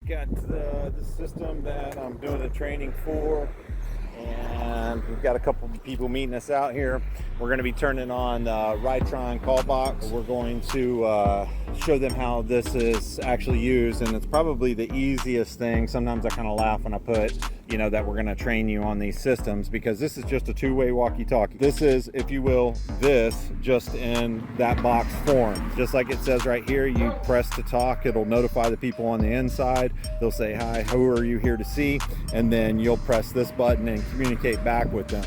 got the system that I'm doing the training for, and we've got a couple of people meeting us out here. We're going to be turning on Ritron Callbox. We're going to show them how this is actually used, and it's probably the easiest thing. Sometimes I kind of laugh when I put, that we're going to train you on these systems, because this is just a two-way walkie-talkie. This is, if you will, this just in that box form. Just like it says right here, you press to talk, it'll notify the people on the inside. They'll say, hi, who are you here to see? And then you'll press this button and communicate back with them.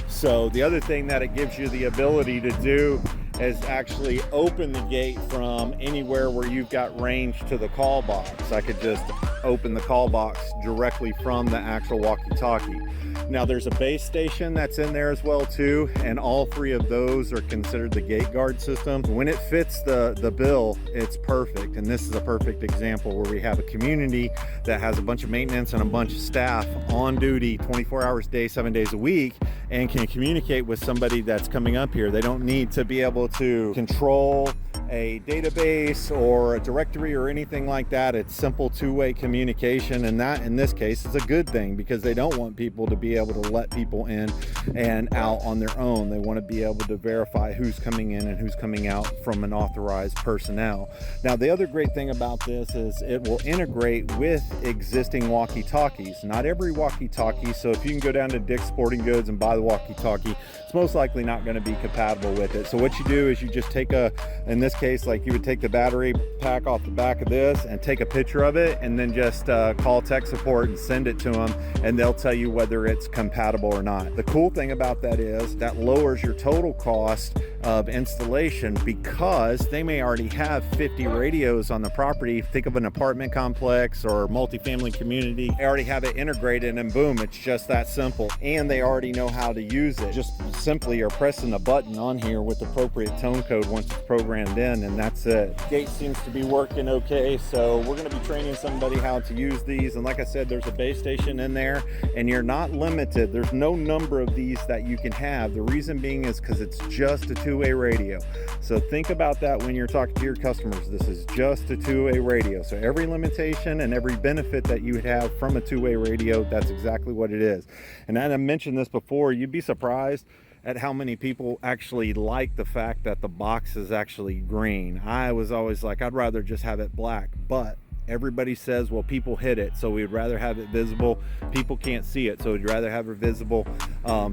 So the other thing that it gives you the ability to do is actually open the gate from anywhere where you've got range to the call box. I could just open the call box directly from the actual walkie-talkie. Now there's a base station that's in there as well too, and all three of those are considered the GateGuard system. When it fits the bill, it's perfect. And this is a perfect example where we have a community that has a bunch of maintenance and a bunch of staff on duty 24 hours a day, 7 days a week, and can communicate with somebody that's coming up here. They don't need to be able to control a database or a directory or anything like that. It's simple two-way communication, and that in this case is a good thing, because they don't want people to be able to let people in and out on their own. They want to be able to verify who's coming in and who's coming out from an authorized personnel. Now the other great thing about this is it will integrate with existing walkie-talkies. Not every walkie-talkie, so if you can go down to Dick's Sporting Goods and buy the walkie-talkie, it's most likely not going to be compatible with it. So what you do is you just take in this case, like you would take the battery pack off the back of this and take a picture of it, and then just call tech support and send it to them, and they'll tell you whether it's compatible or not. The cool thing about that is that lowers your total cost of installation, because they may already have 50 radios on the property. Think of an apartment complex or multifamily community. They already have it integrated, and boom, it's just that simple. And they already know how to use it. Just simply are pressing a button on here with appropriate tone code once it's programmed in, and that's it. Gate seems to be working okay, so we're going to be training somebody how to use these. And like I said, there's a base station in there, and you're not limited. There's no number of these that you can have. The reason being is because it's just a two-way radio. So think about that when you're talking to your customers. This is just a two-way radio. So every limitation and every benefit that you would have from a two-way radio, that's exactly what it is. And I mentioned this before, you'd be surprised at how many people actually like the fact that the box is actually green. I was always like, I'd rather just have it black, but everybody says, well, people hit it, so we'd rather have it visible. People can't see it, so we'd rather have it visible.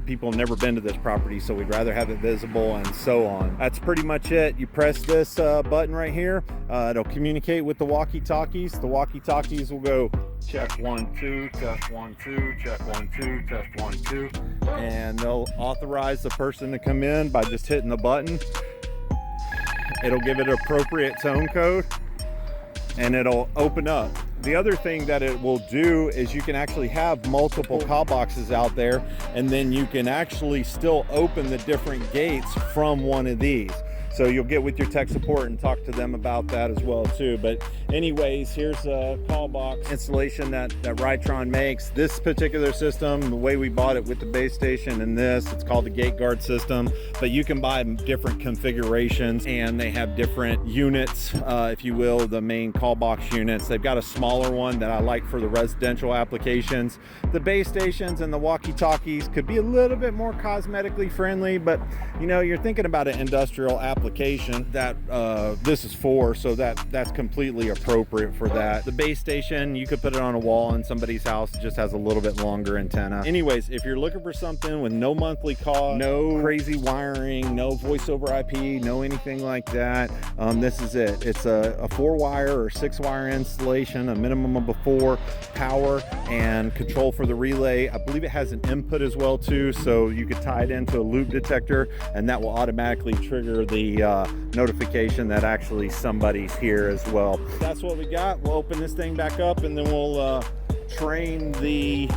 People have never been to this property, so we'd rather have it visible, and so on. That's pretty much it. You press this button right here. It'll communicate with the walkie-talkies. The walkie-talkies will go check 1 2, test 1 2, check 1 2, test 1 2, and they'll authorize the person to come in by just hitting the button. It'll give it appropriate tone code, and it'll open up. The other thing that it will do is you can actually have multiple call boxes out there, and then you can actually still open the different gates from one of these. So you'll get with your tech support and talk to them about that as well too. But anyways, here's a call box installation that Ritron makes. This particular system, the way we bought it with the base station and this, it's called the GateGuard system, but you can buy different configurations, and they have different units, if you will, the main call box units. They've got a smaller one that I like for the residential applications. The base stations and the walkie-talkies could be a little bit more cosmetically friendly, but you're thinking about an industrial application that this is for, so that's completely appropriate for that. The base station, you could put it on a wall in somebody's house. It just has a little bit longer antenna. Anyways, if you're looking for something with no monthly cost, no crazy wiring, no voice over IP, no anything like that, this is it. It's a 4-wire or 6-wire installation, a minimum of 4, power and control for the relay. I believe it has an input as well too, so you could tie it into a loop detector, and that will automatically trigger the notification that actually somebody's here as well. That's what we got. We'll open this thing back up, and then we'll train the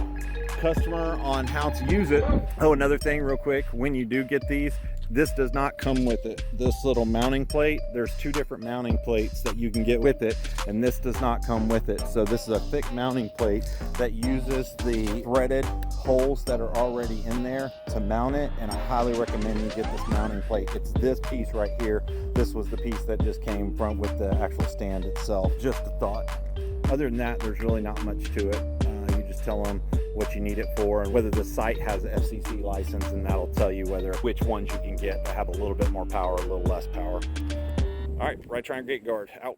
customer on how to use it. Oh, another thing real quick, when you do get these, this does not come with it. This little mounting plate, there's 2 different mounting plates that you can get with it, and this does not come with it. So this is a thick mounting plate that uses the threaded holes that are already in there to mount it, and I highly recommend you get this mounting plate. It's this piece right here. This was the piece that just came from with the actual stand itself. Just a thought. Other than that, there's really not much to it. You just tell them what you need it for and whether the site has an FCC license, and that'll tell you which ones you can get that have a little bit more power, a little less power. All right, Ritron GateGuard out.